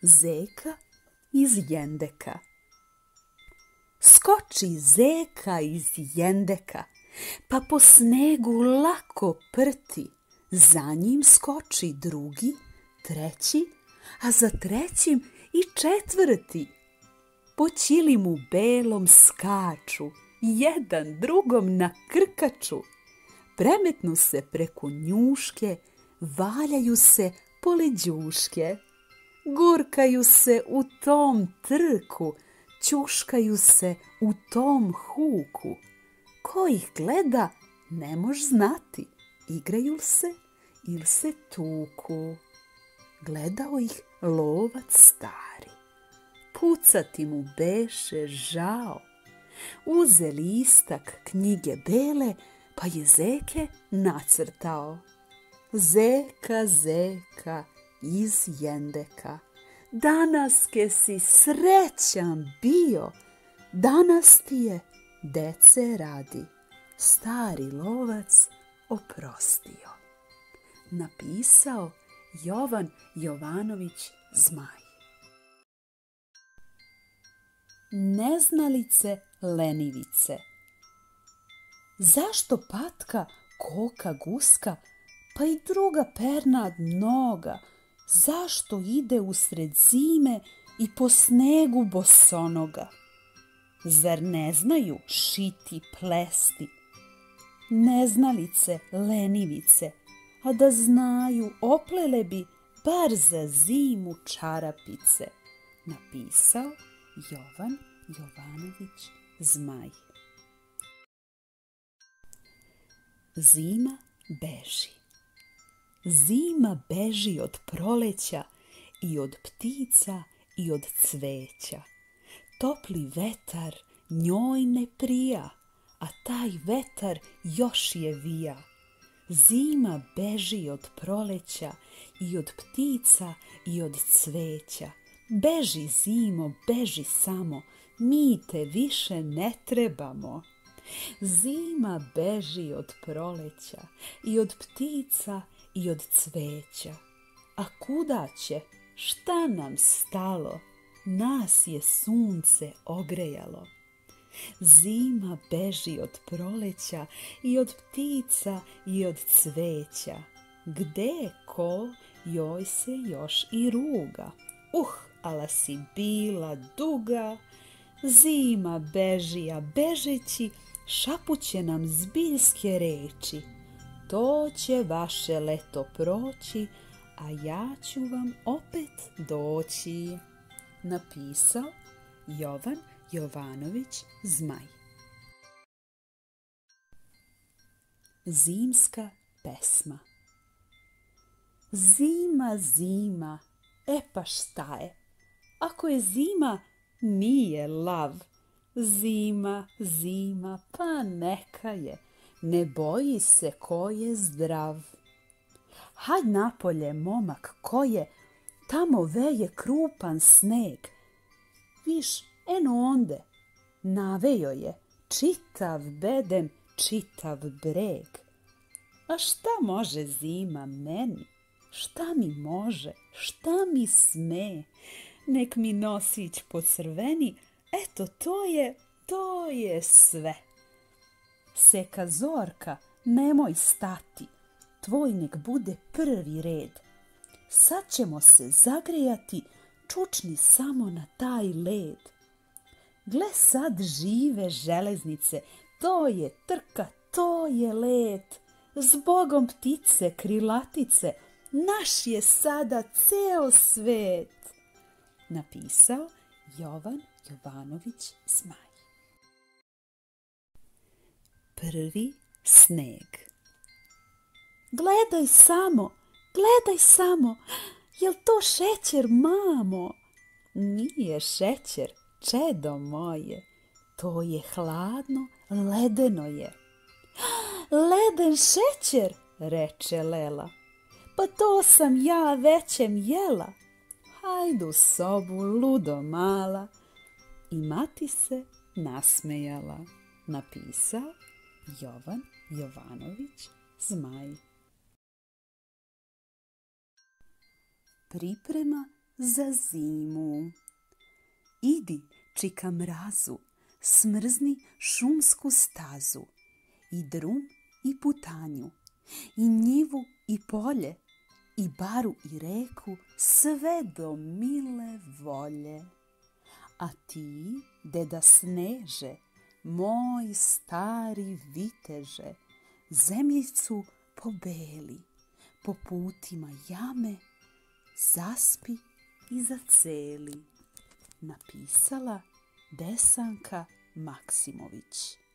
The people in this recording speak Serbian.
Zeka iz jendeka. Skoči zeka iz jendeka, pa po snegu lako prti. Za njim skoči drugi, treći, a za trećim i četvrti. Po ćilimu belom skaču, jedan drugom nakrkaču. Premetnu se preko njuške, valjaju se pored đuške. Gurkaju se u tom trku, ćuškaju se u tom huku. Ko ih gleda, ne mož znati, igraju li se ili se tuku. Gledao ih lovac stari, pucati mu beše žao. Uze listak knjige bele, pa je zeke nacrtao. Zeka, zeka iz jendeka, danas ke si srećan bio, danas ti je dece radi stari lovac oprostio. Napisao Jovan Jovanović Zmaj. Neznalice lenivice. Zašto patka, koka, guska, pa i druga pernad mnoga, zašto ide usred zime i po snegu bosonoga? Zar ne znaju šiti, plesti? Neznalice lenivice, a da znaju, oplele bi bar za zimu čarapice. Napisao Jovan Jovanović Zmaj. Zima beži. Zima beži od proleća i od ptica i od cveća. Topli vetar njoj ne prija, a taj vetar još je vija. Zima beži od proleća i od ptica i od cveća. Beži zimo, beži samo, mi te više ne trebamo. Zima beži od proleća i od ptica i od cveća. A kuda će, šta nam stalo, nas je sunce ogrejalo. Zima beži od proleća i od ptica i od cveća. Gde ko joj se još i ruga. Ala si bila duga. Zima beži, a bežeći šapuće nam zbiljske reči. To će vaše leto proći, a ja ću vam opet doći. Napisao Jovan Jovanović Zmaj. Zimska pesma. Zima, zima, e pa šta je? Ako je zima, nije lav. Zima, zima, pa neka je, ne boji se ko je zdrav. Hajd napolje, momak, ko je, tamo veje krupan sneg. Viš, eno onde, navejo je, čitav bedem, čitav breg. A šta može zima meni? Šta mi može, šta mi sme? Nek mi nosić pocrveni, eto to je sve. Seka zorka, nemoj stati, tvoj nek bude prvi red. Sad ćemo se zagrejati, čučni samo na taj led. Gle sad žive železnice, to je trka, to je let. Zbogom ptice, krilatice, naš je sada ceo svet. Napisao Jovan Jovanović Zmaj. Prvi sneg. Gledaj samo, jel to šećer, mamo? Nije šećer, čedo moje, to je hladno, ledeno je. Leden šećer, reče Lela, pa to sam ja većem jela. Hajdu sobu, ludo mala. I mati se nasmejala. Napisao Jovan Jovanović Zmaj. Priprema za zimu. Idi, čika mrazu, smrzni šumsku stazu, i drum i putanju, i njivu i polje, i baru i reku, sve do mile volje. A ti, deda Sneže, moj stari viteže, zemljicu pobeli, po putima jame, zaspi i zaceli. Napisala Desanka Maksimović.